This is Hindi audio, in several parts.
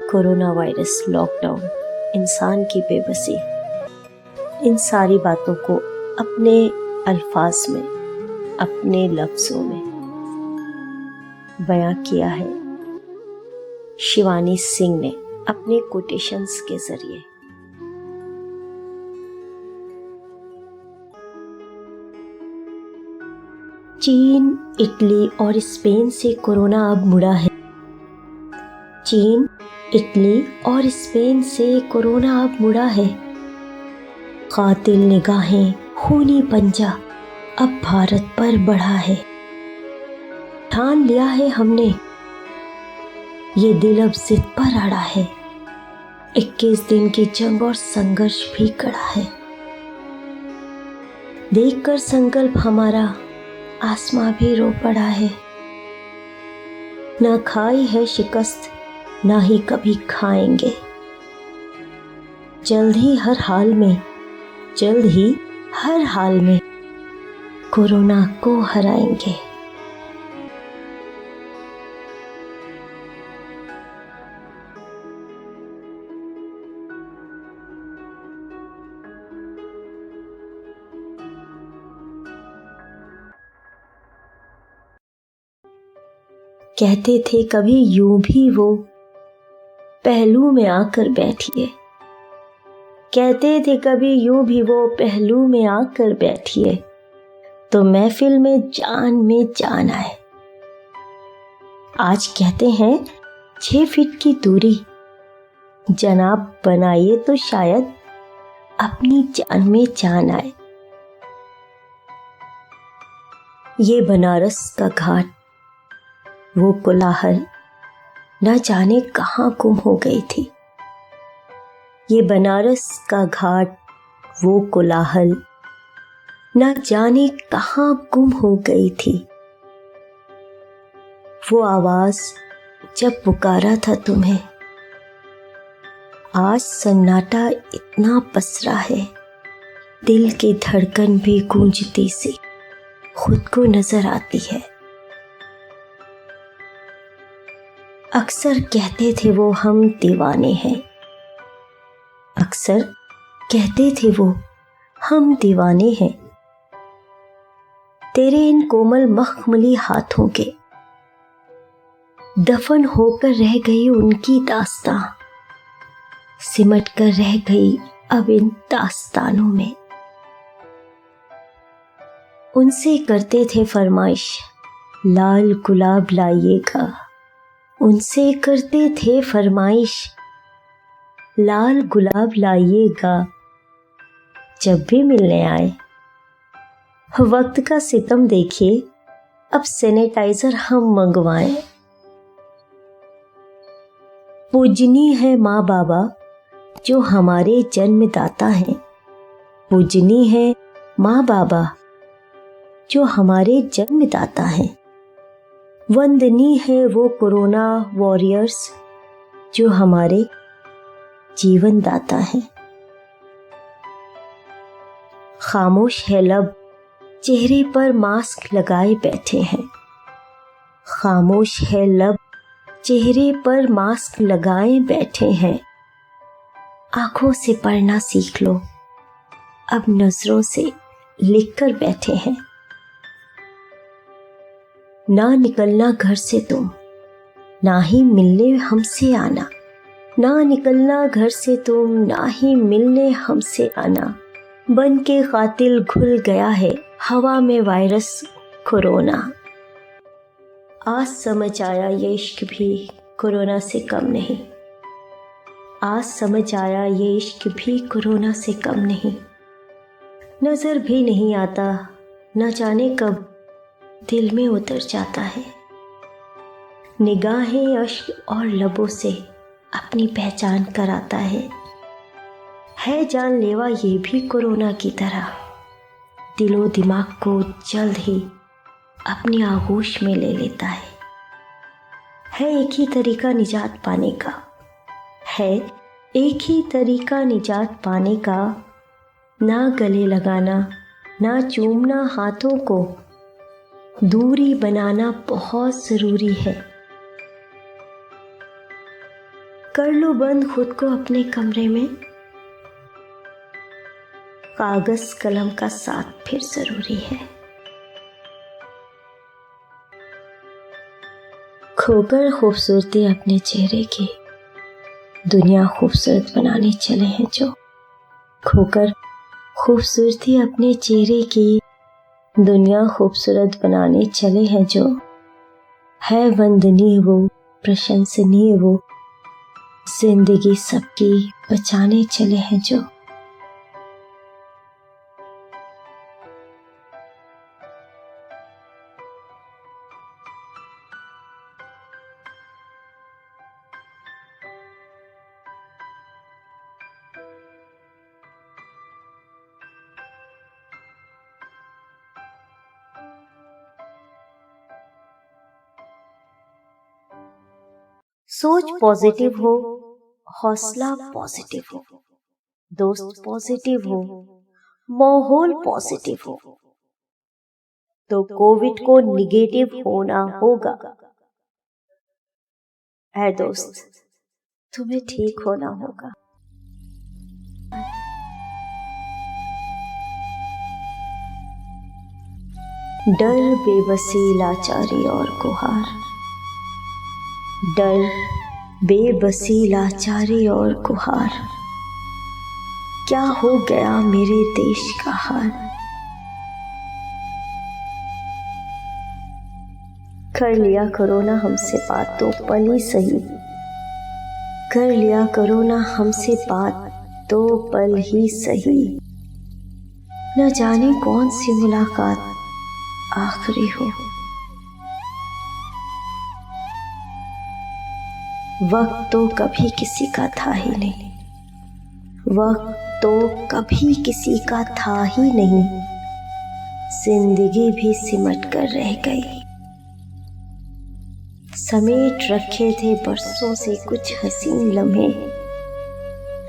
कोरोना वायरस, लॉकडाउन, इंसान की बेबसी, इन सारी बातों को अपने अल्फाज में, अपने लफ्ज़ों में बयां किया है शिवानी सिंह ने अपने कोटेशंस के जरिए। चीन, इटली और स्पेन से कोरोना अब मुड़ा है। चीन, इटली और स्पेन से कोरोना अब मुड़ा है। कातिल निगाहें, खूनी पंजा अब भारत पर बढ़ा है। ठान लिया है हमने, ये दिल अब जिद पर अड़ा है। 21 दिन की जंग और संघर्ष भी कड़ा है। देखकर संकल्प हमारा आसमां भी रो पड़ा है। ना खाई है शिकस्त, ना ही कभी खाएंगे। जल्द ही हर हाल में, जल्द ही हर हाल में कोरोना को हराएंगे। कहते थे कभी यूं भी वो पहलू में आकर बैठिए। कहते थे कभी यूं भी वो पहलू में आकर बैठिए, तो महफिल में जान आए। आज कहते हैं 6 फीट की दूरी जनाब बनाइए, तो शायद अपनी जान में जान आए। ये बनारस का घाट, वो कोलाहल न जाने कहाँ गुम हो गई थी। ये बनारस का घाट, वो कोलाहल न जाने कहाँ गुम हो गई थी। वो आवाज जब पुकारा था तुम्हें, आज सन्नाटा इतना पसरा है, दिल की धड़कन भी गूंजती सी खुद को नजर आती है। अक्सर कहते थे वो हम दीवाने हैं, अक्सर कहते थे वो हम दीवाने हैं। तेरे इन कोमल मखमली हाथों के दफन होकर रह गई उनकी दास्तां, सिमट कर रह गई अब इन दास्तानों में। उनसे करते थे फरमाइश, लाल गुलाब लाइएगा। उनसे करते थे फरमाइश, लाल गुलाब लाइएगा। जब भी मिलने आए, वक्त का सितम देखिए, अब सैनिटाइजर हम मंगवाएं। पूजनी है माँ बाबा जो हमारे जन्मदाता हैं। पूजनी है माँ बाबा जो हमारे जन्मदाता हैं। वंदनी है वो कोरोना वॉरियर्स जो हमारे जीवन दाता हैं। खामोश है लब, चेहरे पर मास्क लगाए बैठे हैं। खामोश है लब, चेहरे पर मास्क लगाए बैठे हैं। आंखों से पढ़ना सीख लो, अब नजरों से लिखकर बैठे हैं। ना निकलना घर से तुम, ना ही मिलने हमसे आना। ना निकलना घर से तुम, ना ही मिलने हमसे आना। बन के कातिल घुल गया है हवा में वायरस कोरोना। आज समझ आया ये इश्क भी कोरोना से कम नहीं। आज समझ आया ये इश्क भी कोरोना से कम नहीं। नजर भी नहीं आता, न जाने कब दिल में उतर जाता है। निगाहें अश्क और लबों से अपनी पहचान कराता है जानलेवा ये भी कोरोना की तरह। दिलो दिमाग को जल्द ही अपनी आगोश में ले लेता है एक ही तरीका निजात पाने का, है एक ही तरीका निजात पाने का। ना गले लगाना, ना चूमना हाथों को, दूरी बनाना बहुत ज़रूरी है। कर लो बंद खुद को अपने कमरे में। कागज कलम का साथ फिर जरूरी है। खोकर खूबसूरती अपने चेहरे की, दुनिया खूबसूरत बनाने चले हैं जो। खोकर खूबसूरती अपने चेहरे की, दुनिया खूबसूरत बनाने चले हैं जो। है वंदनीय वो, प्रशंसनीय वो, जिंदगी सबकी बचाने चले हैं जो। सोच पॉजिटिव हो, हौसला पॉजिटिव हो, दोस्त पॉजिटिव हो, माहौल पॉजिटिव हो, तो कोविड को निगेटिव होना होगा। है दोस्त, तुम्हें ठीक होना होगा। डर, बेबसी, लाचारी और गुहार। डर, बेबसी, लाचारी और गुहार, क्या हो गया मेरे देश का हाल। कर लिया करो ना हमसे बात तो पल ही सही, कर लिया करो ना हमसे बात तो पल ही सही। न जाने कौन सी मुलाकात आखिरी हो। वक्त तो कभी किसी का था ही नहीं, वक्त तो कभी किसी का था ही नहीं, जिंदगी भी सिमट कर रह गई। समेट रखे थे बरसों से कुछ हसीन लम्हे,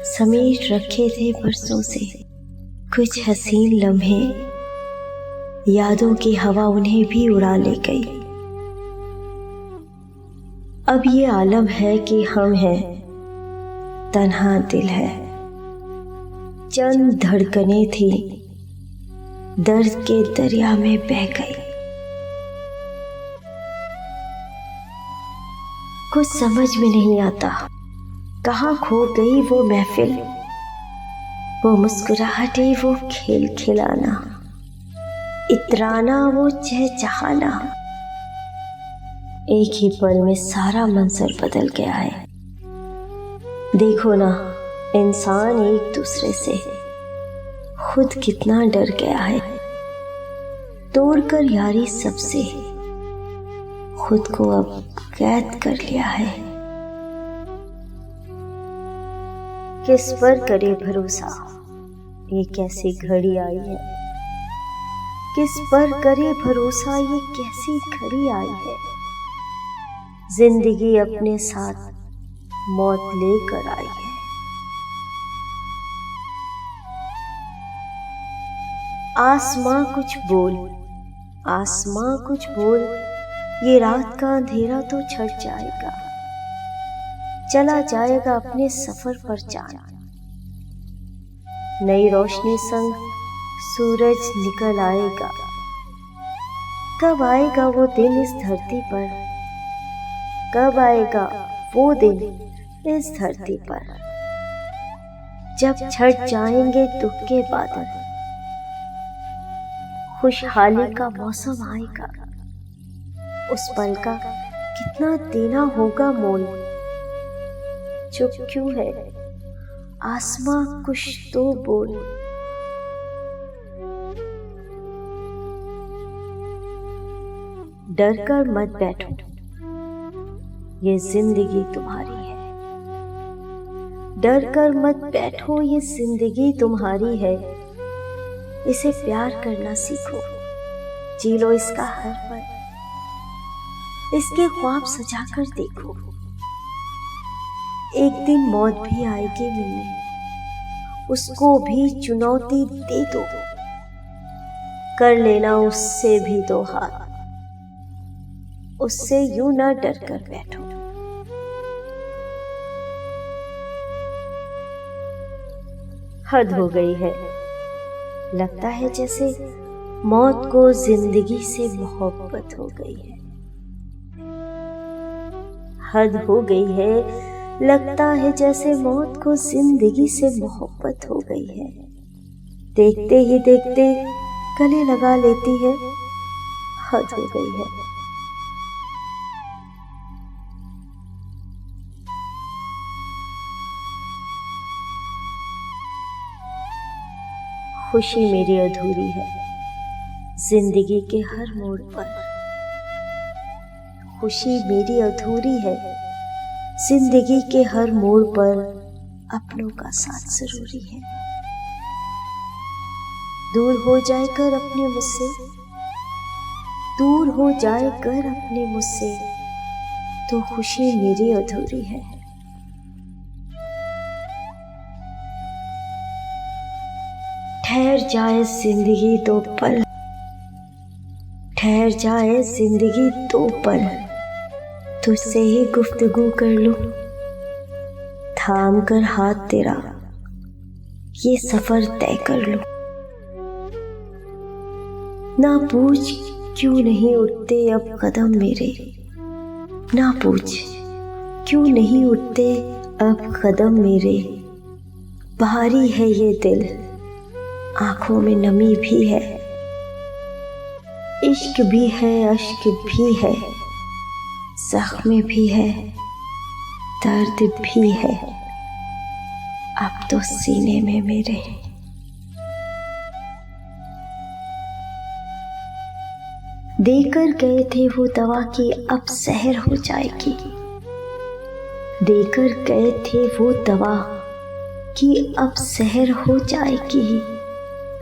समेट रखे थे बरसों से कुछ हसीन लम्हे, यादों की हवा उन्हें भी उड़ा ले गई। अब ये आलम है कि हम हैं, तन्हा दिल है। चंद धड़कने थी, दर्द के दरिया में बह गई। कुछ समझ में नहीं आता, कहाँ खो गई वो महफिल, वो मुस्कुराहटें, वो खेल खिलाना, इतराना, वो चहचहाना। एक ही पल में सारा मंजर बदल गया है। देखो ना, इंसान एक दूसरे से खुद कितना डर गया है। तोड़कर यारी सबसे खुद को अब कैद कर लिया है। किस पर करे भरोसा, ये कैसी घड़ी आई है। किस पर करे भरोसा, ये कैसी घड़ी आई है। जिंदगी अपने साथ मौत लेकर आई है। आसमां कुछ बोल, आसमां कुछ बोल, ये रात का अंधेरा तो छट जाएगा, चला जाएगा अपने सफर पर चांद। नई रोशनी संग सूरज निकल आएगा। कब आएगा वो दिन इस धरती पर, कब आएगा वो दिन इस धरती पर, जब छट जाएंगे दुख के बादल, खुशहाली का मौसम आएगा। उस पल का कितना देना होगा मोल। चुप क्यों है आसमां, कुछ तो बोल। डर कर मत बैठो, ये जिंदगी तुम्हारी है। डर कर मत बैठो, ये जिंदगी तुम्हारी है। इसे प्यार करना सीखो, जी लो इसका हर पल, इसके ख्वाब सजा कर देखो। एक दिन मौत भी आएगी मिलने, उसको भी चुनौती दे दो। कर लेना उससे भी दो हाथ, उससे यूं ना डर कर बैठो। हद हो गई है। लगता है जैसे मौत को जिंदगी से मोहब्बत हो गई है। हद हो गई है, लगता है जैसे मौत को जिंदगी से मोहब्बत हो गई है। देखते ही देखते गले लगा लेती है, हद हो गई है। खुशी मेरी अधूरी है जिंदगी के हर मोड़ पर। खुशी मेरी अधूरी है जिंदगी के हर मोड़ पर। अपनों का साथ जरूरी है। दूर हो जाए कर अपने मुझसे, दूर हो जाए कर अपने मुझसे, तो खुशी मेरी अधूरी है। ठहर जाए जिंदगी दो पल, ठहर जाए जिंदगी दो पल, तुझसे ही गुफ्तगू कर लूं। थाम कर हाथ तेरा ये सफर तय कर लूं। ना पूछ क्यों नहीं उठते अब कदम मेरे, ना पूछ क्यों नहीं उठते अब कदम मेरे। भारी है ये दिल, आंखों में नमी भी है, इश्क भी है, अश्क भी है, जख्म भी है, दर्द भी है, अब तो सीने में मेरे। देकर गए थे वो दवा की अब जहर हो जाएगी। देकर गए थे वो दवा कि अब जहर हो जाएगी।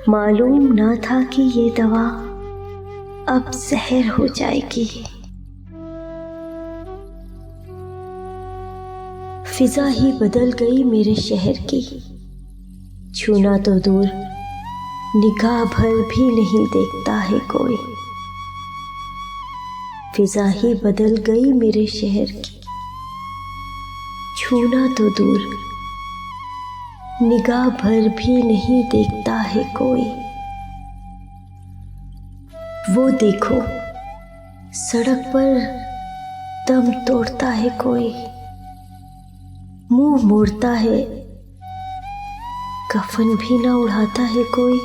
मालूम ना था कि ये दवा अब जहर हो जाएगी। फिजा ही बदल गई मेरे शहर की, छूना तो दूर निगाह भर भी नहीं देखता है कोई। फिजा ही बदल गई मेरे शहर की, छूना तो दूर निगाह भर भी नहीं देखता है कोई। वो देखो सड़क पर दम तोड़ता है कोई, मुंह मोड़ता है, कफन भी ना उड़ाता है कोई।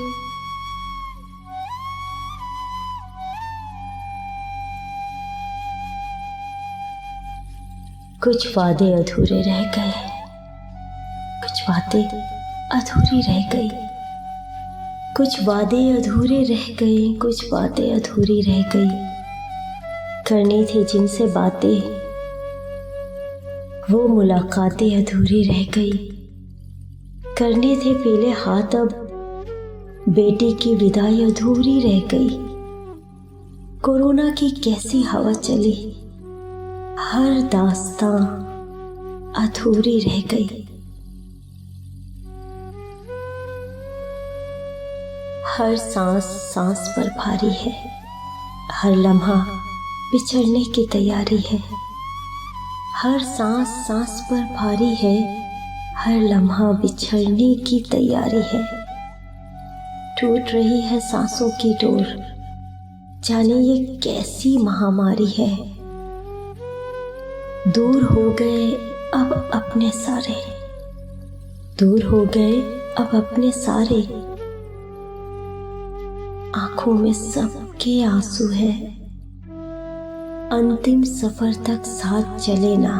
कुछ वादे अधूरे रह गए, कुछ बातें अधूरी रह गई, कुछ वादे अधूरे रह गए, कुछ बातें अधूरी रह गई। करनी थी जिनसे बातें, वो मुलाकातें अधूरी रह गई। करने थे पहले हाथ, अब बेटी की विदाई अधूरी रह गई। कोरोना की कैसी हवा चली, हर दास्तां अधूरी रह गई। हर सांस सांस पर भारी है, हर लम्हा बिछड़ने की तैयारी है। हर सांस सांस पर भारी है, हर लम्हा बिछड़ने की तैयारी है। टूट रही है सांसों की डोर, जाने ये कैसी महामारी है। दूर हो गए अब अपने सारे, दूर हो गए अब अपने सारे। आंखों में सबके आंसू है, अंतिम सफर तक साथ चले ना।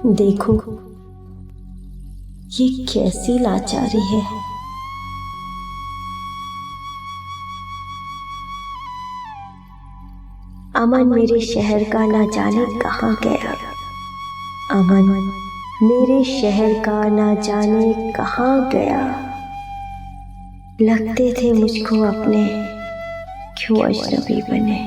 देखो ये कैसी लाचारी है। अमन मेरे शहर का ना जाने कहाँ गया, अमन मेरे शहर का ना जाने कहाँ गया। लगते थे मुझको अपने, क्यों अजनबी बने।